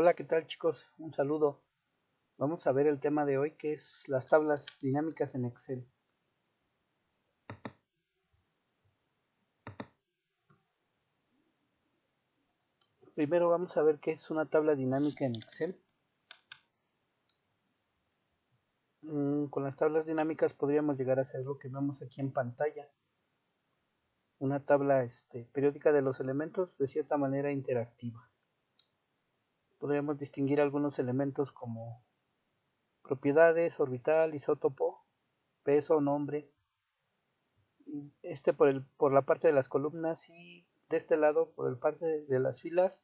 Hola, ¿qué tal chicos? Un saludo. Vamos a ver el tema de hoy que es las tablas dinámicas en Excel. Primero vamos a ver qué es una tabla dinámica en Excel. Con las tablas dinámicas podríamos llegar a hacer lo que vemos aquí en pantalla. Una tabla periódica de los elementos de cierta manera interactiva. Podríamos distinguir algunos elementos como propiedades, orbital, isótopo, peso, nombre. Por la parte de las columnas y de este lado por el parte de las filas,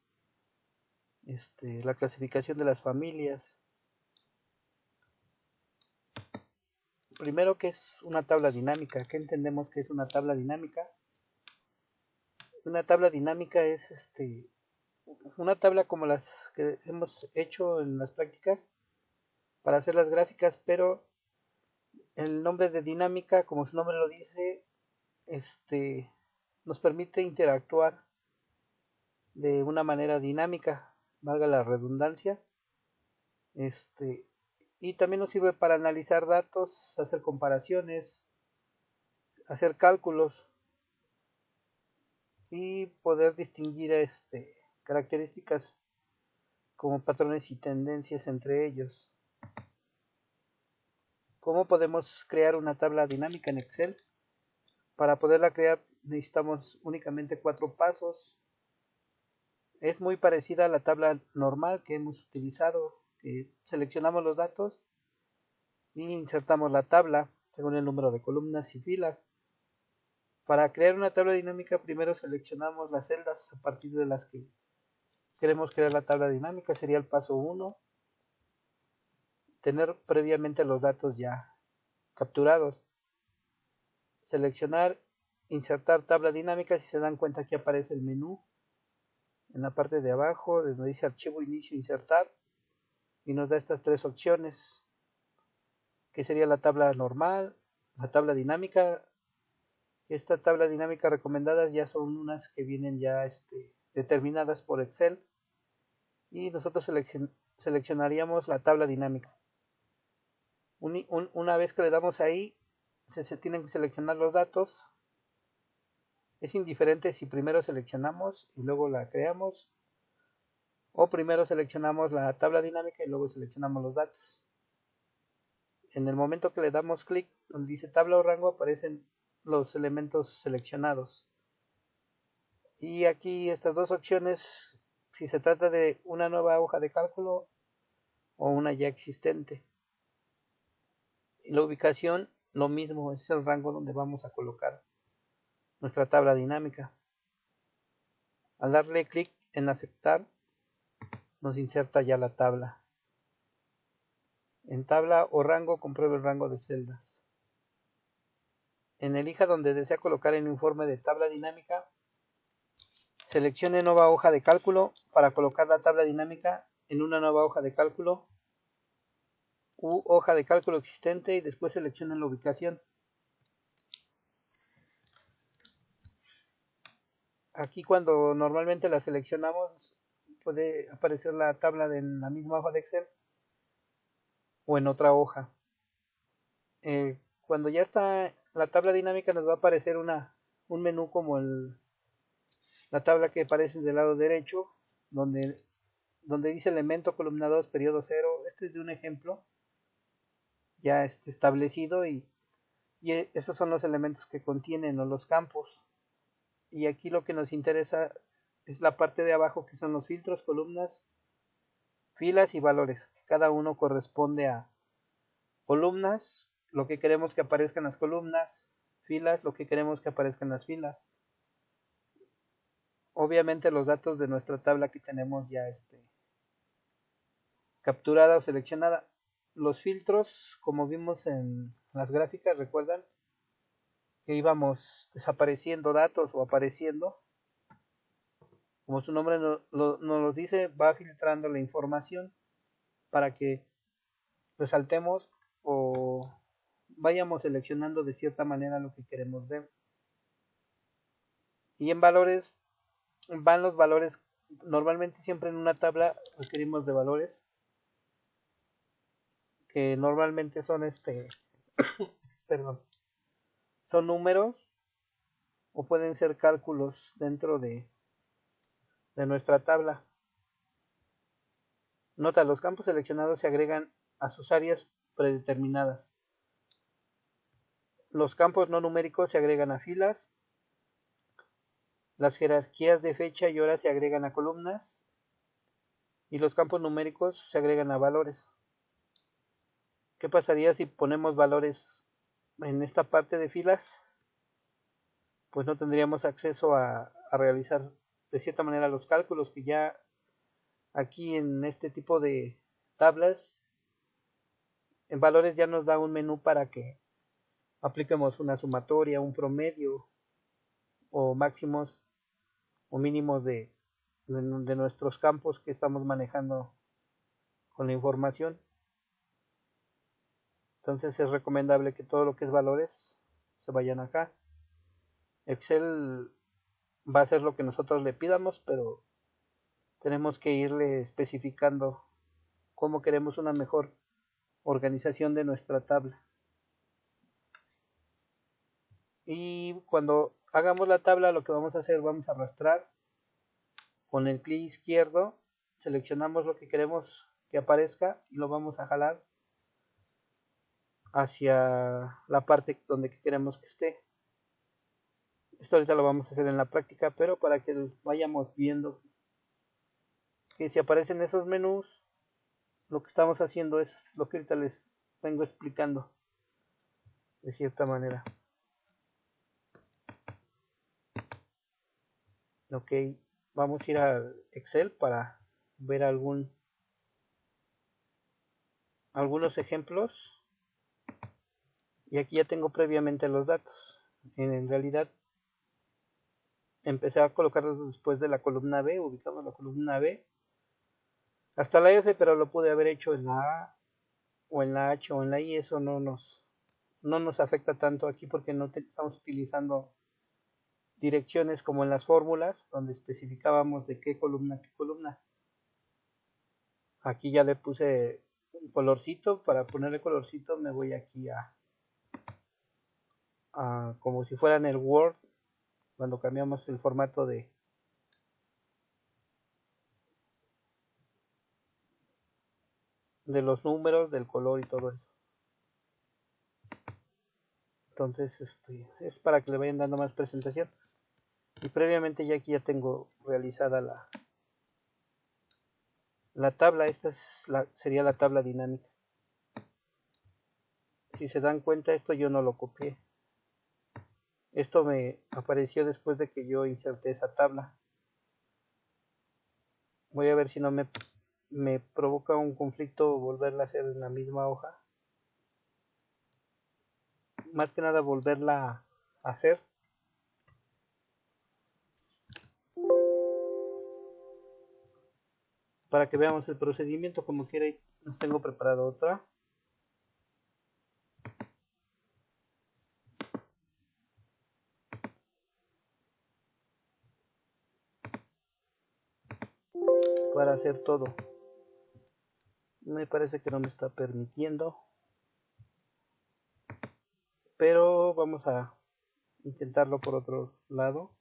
la clasificación de las familias. Primero, ¿qué es una tabla dinámica? ¿Qué entendemos que es una tabla dinámica? Una tabla dinámica es una tabla como las que hemos hecho en las prácticas para hacer las gráficas, pero el nombre de dinámica, como su nombre lo dice, nos permite interactuar de una manera dinámica, valga la redundancia, y también nos sirve para analizar datos, hacer comparaciones, hacer cálculos y poder distinguir características como patrones y tendencias entre ellos. ¿Cómo podemos crear una tabla dinámica en Excel? Para poderla crear necesitamos únicamente 4 pasos. Es muy parecida a la tabla normal que hemos utilizado, que seleccionamos los datos y insertamos la tabla según el número de columnas y filas. Para crear una tabla dinámica primero seleccionamos las celdas a partir de las que queremos crear la tabla dinámica. Sería el paso 1, tener previamente los datos ya capturados. Seleccionar, insertar tabla dinámica. Si se dan cuenta, aquí aparece el menú en la parte de abajo donde dice archivo, inicio, insertar, y nos da estas 3 opciones, que sería la tabla normal, la tabla dinámica. Esta tabla dinámica recomendadas ya son unas que vienen ya determinadas por Excel, y nosotros seleccionaríamos la tabla dinámica. Una vez que le damos ahí, se tienen que seleccionar los datos. Es indiferente si primero seleccionamos y luego la creamos, o primero seleccionamos la tabla dinámica y luego seleccionamos los datos. En el momento que le damos clic donde dice tabla o rango, aparecen los elementos seleccionados. Y aquí estas dos opciones, si se trata de una nueva hoja de cálculo o una ya existente. Y la ubicación, lo mismo, es el rango donde vamos a colocar nuestra tabla dinámica. Al darle clic en aceptar, nos inserta ya la tabla. En tabla o rango, compruebe el rango de celdas. En elija donde desea colocar el informe de tabla dinámica, seleccione nueva hoja de cálculo para colocar la tabla dinámica en una nueva hoja de cálculo u hoja de cálculo existente, y después seleccione la ubicación. Aquí, cuando normalmente la seleccionamos, puede aparecer la tabla en la misma hoja de Excel o en otra hoja. Cuando ya está la tabla dinámica, nos va a aparecer un menú como la tabla que aparece del lado derecho, donde dice elemento, columna 2, periodo 0. Este es de un ejemplo ya establecido, y esos son los elementos que contienen, o los campos. Y aquí lo que nos interesa es la parte de abajo, que son los filtros, columnas, filas y valores. Cada uno corresponde a columnas, lo que queremos que aparezcan las columnas; filas, lo que queremos que aparezcan las filas. Obviamente los datos de nuestra tabla que tenemos ya capturada o seleccionada. Los filtros, como vimos en las gráficas, recuerdan que íbamos desapareciendo datos o apareciendo. Como su nombre nos lo dice, va filtrando la información para que resaltemos o vayamos seleccionando de cierta manera lo que queremos ver. Y en valores van los valores normalmente siempre en una tabla requerimos de valores que normalmente son perdón, son números o pueden ser cálculos dentro de nuestra tabla. Nota, los campos seleccionados se agregan a sus áreas predeterminadas. Los campos no numéricos se agregan a filas. Las jerarquías de fecha y hora se agregan a columnas. Y los campos numéricos se agregan a valores. ¿Qué pasaría si ponemos valores en esta parte de filas? Pues no tendríamos acceso a realizar de cierta manera los cálculos que ya aquí en este tipo de tablas en valores ya nos da un menú para que apliquemos una sumatoria, un promedio o máximos o mínimos de nuestros campos que estamos manejando con la información. Entonces es recomendable que todo lo que es valores se vayan acá. Excel va a hacer lo que nosotros le pidamos, pero tenemos que irle especificando cómo queremos una mejor organización de nuestra tabla. Y cuando hagamos la tabla, lo que vamos a hacer, vamos a arrastrar con el clic izquierdo, seleccionamos lo que queremos que aparezca y lo vamos a jalar hacia la parte donde queremos que esté. Esto ahorita lo vamos a hacer en la práctica, pero para que vayamos viendo que si aparecen esos menús, lo que estamos haciendo es lo que ahorita les vengo explicando de cierta manera. Ok, vamos a ir a Excel para ver algunos ejemplos. Y aquí ya tengo previamente los datos. En realidad empecé a colocarlos después de la columna B, ubicamos la columna B hasta la F, pero lo pude haber hecho en la A o en la H o en la I. Eso no nos afecta tanto aquí porque no estamos utilizando direcciones como en las fórmulas donde especificábamos de qué columna. Aquí ya le puse un colorcito. Para ponerle colorcito me voy aquí a como si fuera en el Word cuando cambiamos el formato de los números, del color y todo eso. Entonces es para que le vayan dando más presentación. Y previamente ya aquí ya tengo realizada la tabla. Esta sería la tabla dinámica. Si se dan cuenta, esto yo no lo copié. Esto me apareció después de que yo inserté esa tabla. Voy a ver si no me provoca un conflicto volverla a hacer en la misma hoja. Más que nada volverla a hacer. Para que veamos el procedimiento. Como quiera, nos tengo preparado otra. Para hacer todo. Me parece que no me está permitiendo. Pero vamos a intentarlo por otro lado.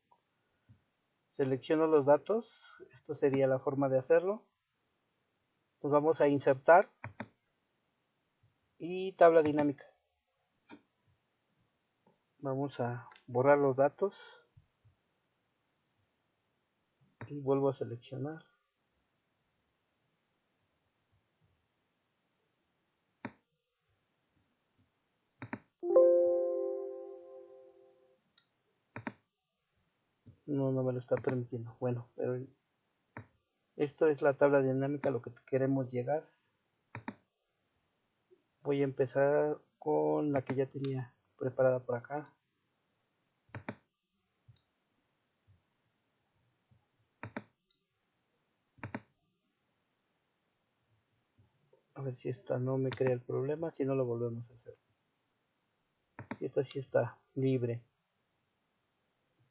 Selecciono los datos. Esta sería la forma de hacerlo. Pues vamos a insertar. Y tabla dinámica. Vamos a borrar los datos. Y vuelvo a seleccionar. No me lo está permitiendo. Bueno, pero esto es la tabla dinámica a lo que queremos llegar. Voy a empezar con la que ya tenía preparada por acá. A ver si esta no me crea el problema, si no lo volvemos a hacer. Esta sí está libre.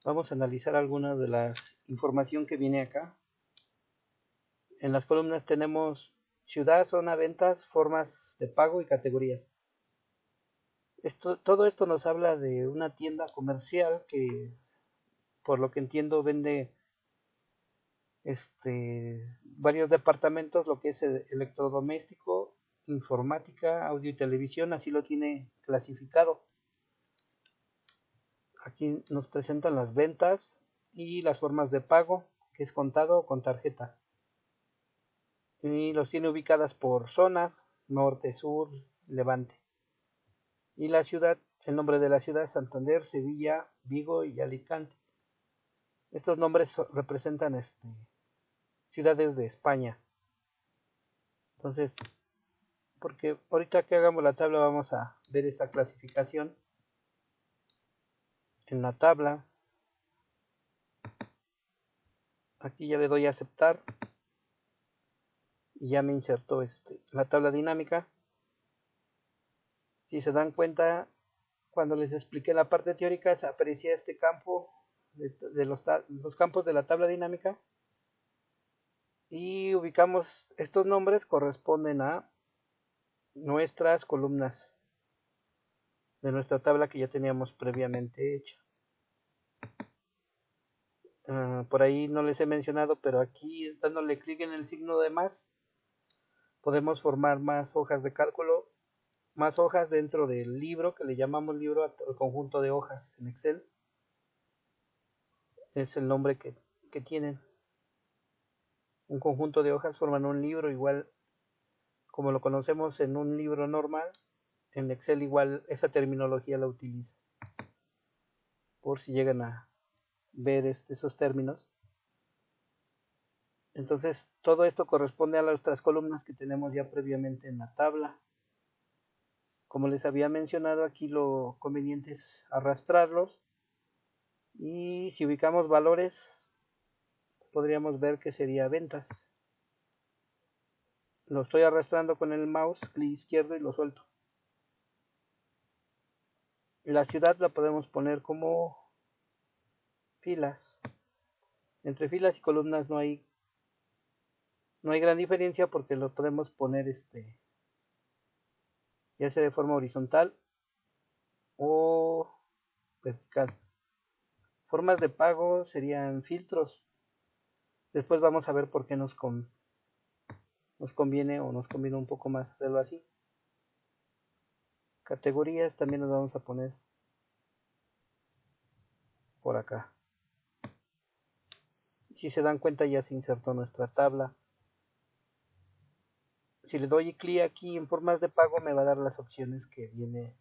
Vamos a analizar alguna de la información que viene acá. En las columnas tenemos ciudad, zona, ventas, formas de pago y categorías. Todo esto nos habla de una tienda comercial que, por lo que entiendo, vende varios departamentos, lo que es electrodoméstico, informática, audio y televisión, así lo tiene clasificado. Aquí nos presentan las ventas y las formas de pago, que es contado o con tarjeta. Y los tiene ubicadas por zonas, norte, sur, levante. Y la ciudad, el nombre de la ciudad, Santander, Sevilla, Vigo y Alicante. Estos nombres representan ciudades de España. Entonces, porque ahorita que hagamos la tabla vamos a ver esa clasificación. En la tabla, aquí ya le doy a aceptar y ya me insertó la tabla dinámica. Si se dan cuenta, cuando les expliqué la parte teórica, se aprecia este campo de los campos de la tabla dinámica y ubicamos estos nombres corresponden a nuestras columnas de nuestra tabla que ya teníamos previamente hecha. Por ahí no les he mencionado, pero aquí dándole clic en el signo de más, podemos formar más hojas de cálculo, más hojas dentro del libro, que le llamamos libro al conjunto de hojas en Excel. Es el nombre que tienen. Un conjunto de hojas forman un libro, igual como lo conocemos en un libro normal. En Excel igual esa terminología la utiliza, por si llegan a ver esos términos. Entonces todo esto corresponde a las otras columnas que tenemos ya previamente en la tabla. Como les había mencionado, aquí lo conveniente es arrastrarlos y si ubicamos valores podríamos ver que sería ventas. Lo estoy arrastrando con el mouse, clic izquierdo y lo suelto. La ciudad la podemos poner como filas. Entre filas y columnas no hay gran diferencia porque lo podemos poner ya sea de forma horizontal o vertical. Formas de pago serían filtros. Después vamos a ver por qué nos conviene o nos conviene un poco más hacerlo así. Categorías también nos vamos a poner por acá. Si se dan cuenta ya se insertó nuestra tabla. Si le doy clic aquí en formas de pago me va a dar las opciones que viene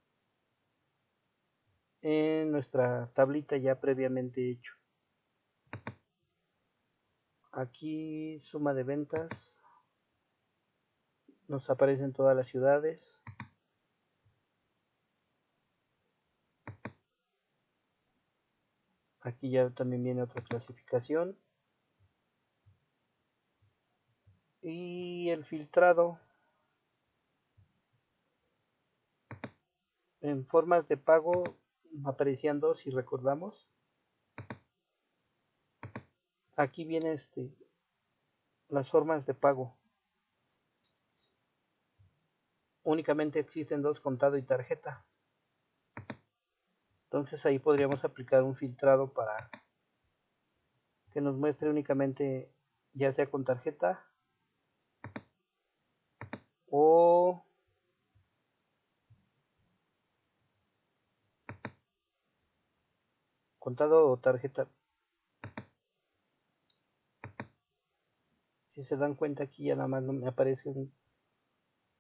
en nuestra tablita ya previamente hecho. Aquí suma de ventas. Nos aparecen todas las ciudades. Aquí ya también viene otra clasificación. Y el filtrado en formas de pago aparecían dos, si recordamos. Aquí viene las formas de pago. Únicamente existen dos, contado y tarjeta. Entonces ahí podríamos aplicar un filtrado para que nos muestre únicamente ya sea con tarjeta o contado o tarjeta. Si se dan cuenta aquí ya nada más me aparece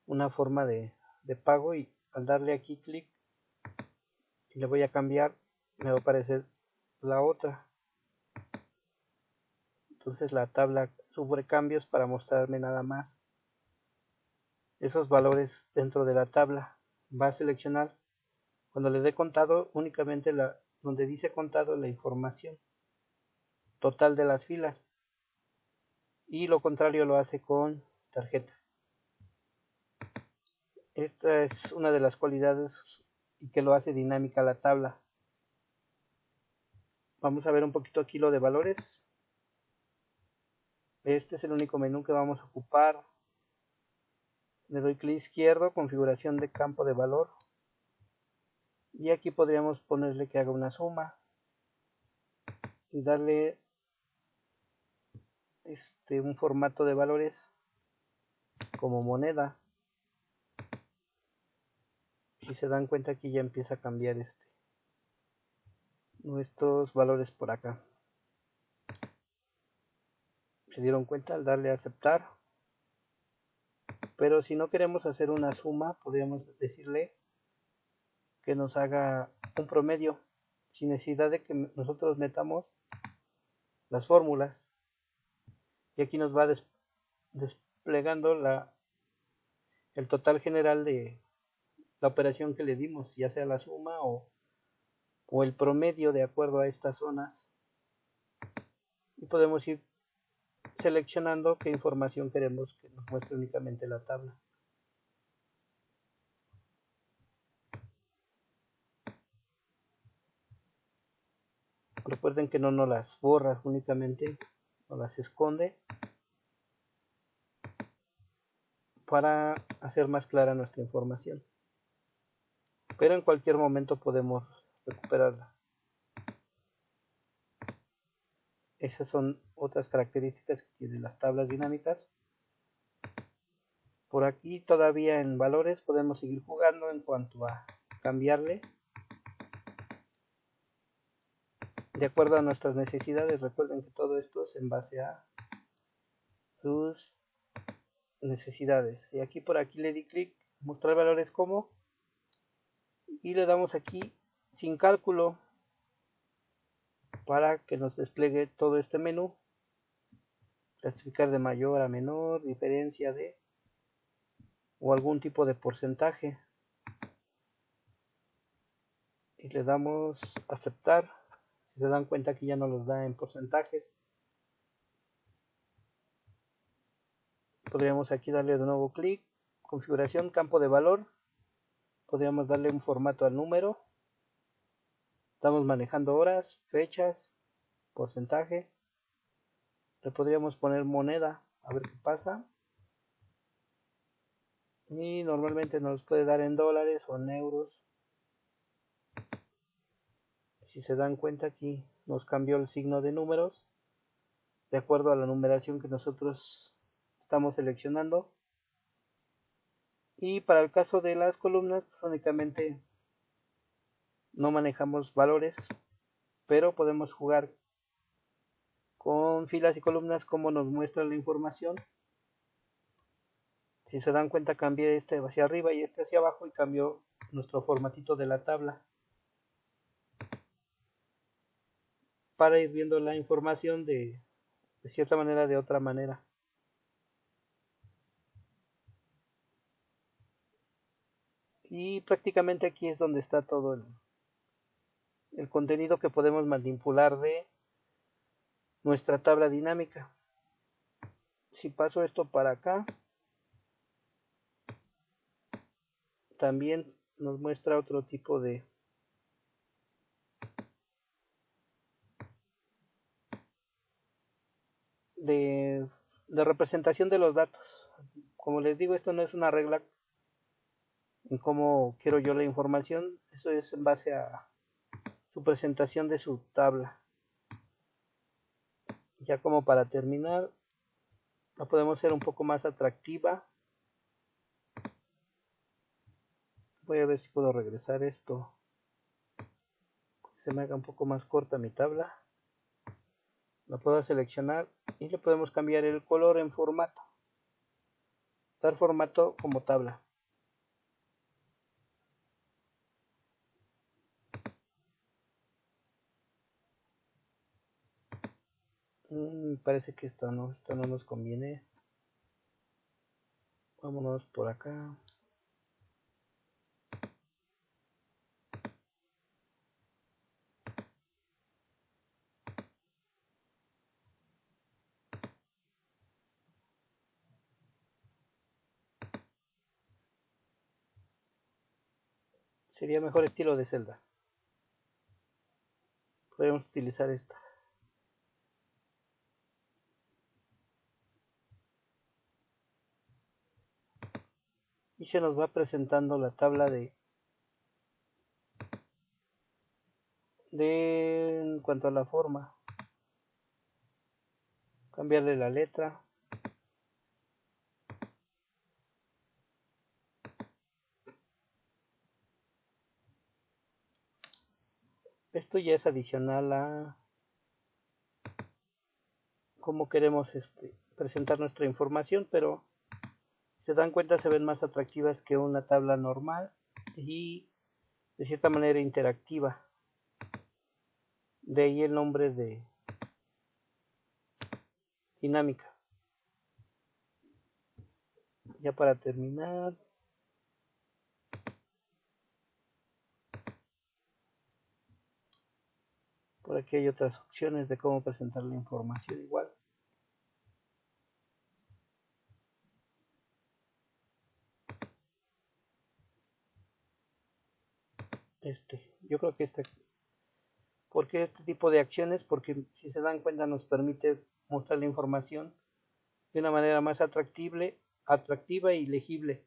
una forma de pago y al darle aquí clic y le voy a cambiar me va a aparecer la otra. Entonces la tabla sufre cambios para mostrarme nada más esos valores dentro de la tabla. Va a seleccionar cuando le dé contado únicamente donde dice contado la información total de las filas y lo contrario lo hace con tarjeta. Esta es una de las cualidades y que lo hace dinámica la tabla. Vamos a ver un poquito aquí lo de valores. Este es el único menú que vamos a ocupar. Le doy clic izquierdo, configuración de campo de valor. Y aquí podríamos ponerle que haga una suma. Y darle un formato de valores como moneda. Si se dan cuenta, aquí ya empieza a cambiar nuestros valores por acá. ¿Se dieron cuenta? Al darle a aceptar. Pero si no queremos hacer una suma, podríamos decirle que nos haga un promedio sin necesidad de que nosotros metamos las fórmulas. Y aquí nos va desplegando el total general de la operación que le dimos, ya sea la suma o el promedio de acuerdo a estas zonas. Y podemos ir seleccionando qué información queremos que nos muestre únicamente la tabla. Recuerden que no nos las borra, únicamente nos las esconde para hacer más clara nuestra información. Pero en cualquier momento podemos recuperarla. Esas son otras características que tienen las tablas dinámicas. Por aquí todavía en valores podemos seguir jugando en cuanto a cambiarle de acuerdo a nuestras necesidades. Recuerden que todo esto es en base a sus necesidades. Y aquí por aquí le di clic, mostrar valores como, y le damos aquí sin cálculo para que nos despliegue todo este menú. Clasificar de mayor a menor, diferencia de, o algún tipo de porcentaje. Y le damos aceptar. Si se dan cuenta que ya no los da en porcentajes. Podríamos aquí darle de nuevo clic, configuración, campo de valor. Podríamos darle un formato al número. Estamos manejando horas, fechas, porcentaje. Le podríamos poner moneda, a ver qué pasa. Y normalmente nos puede dar en dólares o en euros. Si se dan cuenta, aquí nos cambió el signo de números de acuerdo a la numeración que nosotros estamos seleccionando. Y para el caso de las columnas, pues únicamente no manejamos valores, pero podemos jugar con filas y columnas como nos muestra la información. Si se dan cuenta, cambié este hacia arriba y este hacia abajo y cambió nuestro formatito de la tabla para ir viendo la información de cierta manera, de otra manera. Y prácticamente aquí es donde está todo el contenido que podemos manipular de nuestra tabla dinámica. Si paso esto para acá, también nos muestra otro tipo de representación de los datos. Como les digo, esto no es una regla en cómo quiero yo la información, eso es en base a su presentación de su tabla. Ya como para terminar, la podemos hacer un poco más atractiva. Voy a ver si puedo regresar esto, se me haga un poco más corta mi tabla. La puedo seleccionar y le podemos cambiar el color en formato, dar formato como tabla. Parece que esto no nos conviene. Vámonos por acá. Sería mejor estilo de celda. Podríamos utilizar esta. y se nos va presentando la tabla en cuanto a la forma. Cambiarle la letra. Esto ya es adicional a cómo queremos presentar nuestra información, pero si se dan cuenta se ven más atractivas que una tabla normal y de cierta manera interactiva. De ahí el nombre de dinámica. Ya para terminar, por aquí hay otras opciones de cómo presentar la información igual. Yo creo que ¿por qué este tipo de acciones? Porque si se dan cuenta nos permite mostrar la información de una manera más atractiva y legible,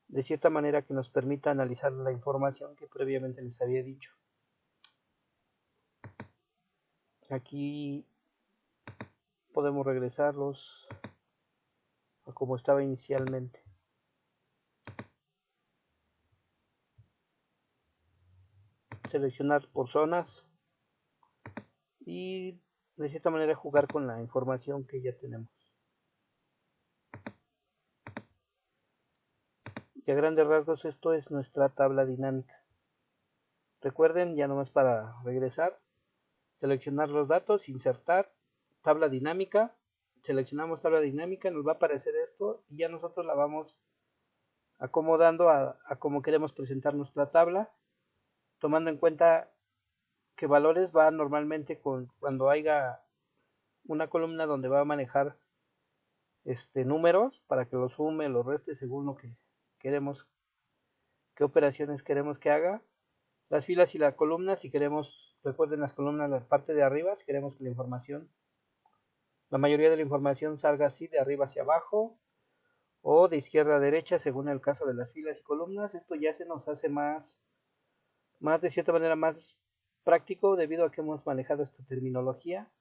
de cierta manera que nos permita analizar la información que previamente les había dicho. Aquí podemos regresarlos a como estaba inicialmente. Seleccionar por zonas y de cierta manera jugar con la información que ya tenemos. Y a grandes rasgos esto es nuestra tabla dinámica. Recuerden, ya nomás para regresar, seleccionar los datos, insertar, tabla dinámica, seleccionamos tabla dinámica, nos va a aparecer esto y ya nosotros la vamos acomodando a como queremos presentar nuestra tabla, tomando en cuenta que valores va normalmente cuando haya una columna donde va a manejar números para que los sume, los reste según lo que queremos, qué operaciones queremos que haga. Las filas y la columna, si queremos, recuerden las columnas, la parte de arriba, si queremos que la mayoría de la información salga así de arriba hacia abajo o de izquierda a derecha según el caso de las filas y columnas. Esto ya se nos hace más de cierta manera más práctico debido a que hemos manejado esta terminología.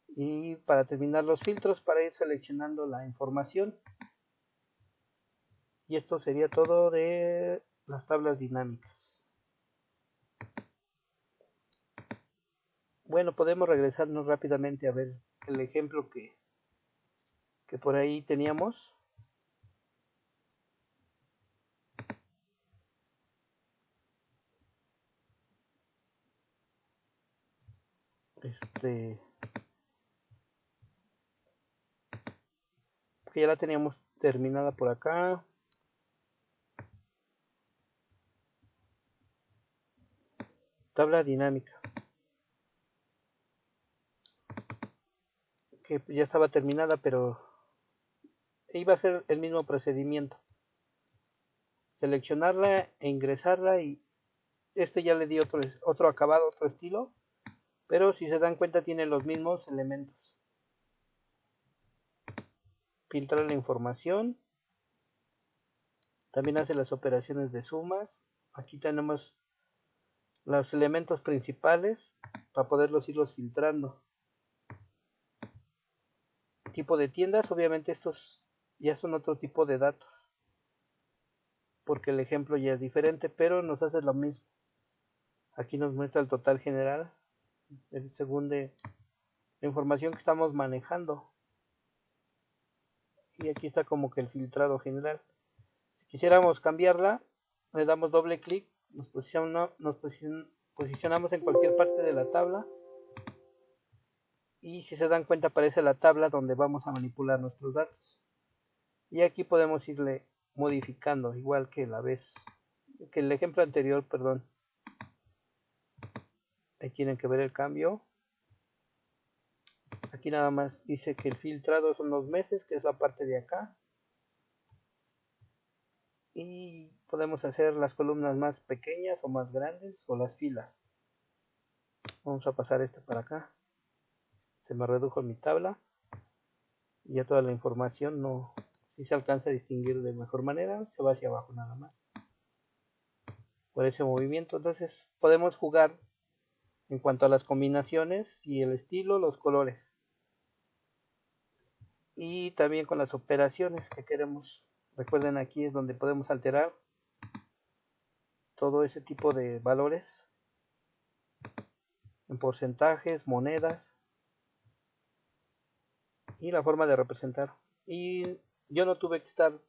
Y para terminar los filtros para ir seleccionando la información. Y esto sería todo de las tablas dinámicas. Bueno, podemos regresarnos rápidamente a ver el ejemplo que por ahí teníamos. Que ya la teníamos terminada por acá. Tabla dinámica. Que ya estaba terminada, pero iba a ser el mismo procedimiento. Seleccionarla e ingresarla y ya le di otro acabado, otro estilo. Pero si se dan cuenta tiene los mismos elementos. Filtrar la información. También hace las operaciones de sumas. Aquí tenemos los elementos principales para poderlos irlos filtrando. Tipo de tiendas, obviamente estos ya son otro tipo de datos. Porque el ejemplo ya es diferente, pero nos hace lo mismo. Aquí nos muestra el total general, según de la información que estamos manejando. Y aquí está como que el filtrado general. Si quisiéramos cambiarla, le damos doble clic, nos posicionamos en cualquier parte de la tabla y si se dan cuenta aparece la tabla donde vamos a manipular nuestros datos. Y aquí podemos irle modificando, igual que el ejemplo anterior, perdón. Ahí tienen que ver el cambio. Aquí nada más dice que el filtrado son los meses, que es la parte de acá. Y podemos hacer las columnas más pequeñas o más grandes o las filas. Vamos a pasar para acá. Se me redujo mi tabla. Ya toda la información no si se alcanza a distinguir de mejor manera, se va hacia abajo nada más por ese movimiento. Entonces podemos jugar en cuanto a las combinaciones y el estilo, los colores, y también con las operaciones que queremos. Recuerden, aquí es donde podemos alterar todo ese tipo de valores en porcentajes, monedas y la forma de representar. Y yo no tuve que estar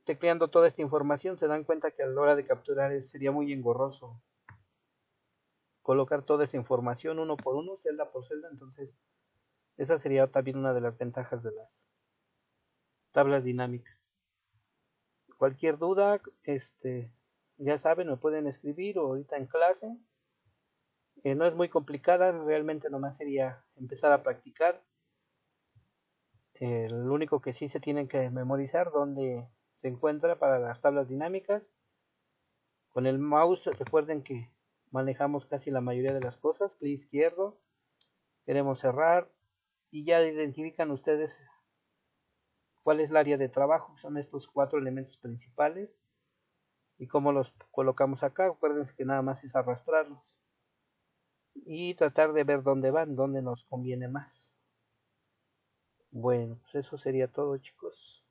tecleando toda esta información. Se dan cuenta que a la hora de capturar sería muy engorroso colocar toda esa información uno por uno, celda por celda. Entonces esa sería también una de las ventajas de las tablas dinámicas. Cualquier duda, ya saben, me pueden escribir o ahorita en clase. No es muy complicada, realmente nomás sería empezar a practicar. Lo único que sí se tienen que memorizar dónde se encuentra para las tablas dinámicas. Con el mouse recuerden que manejamos casi la mayoría de las cosas. Clic izquierdo, queremos cerrar y ya identifican ustedes cuál es el área de trabajo. Son estos 4 elementos principales y cómo los colocamos acá. Acuérdense que nada más es arrastrarlos y tratar de ver dónde van, dónde nos conviene más. Bueno, pues eso sería todo, chicos.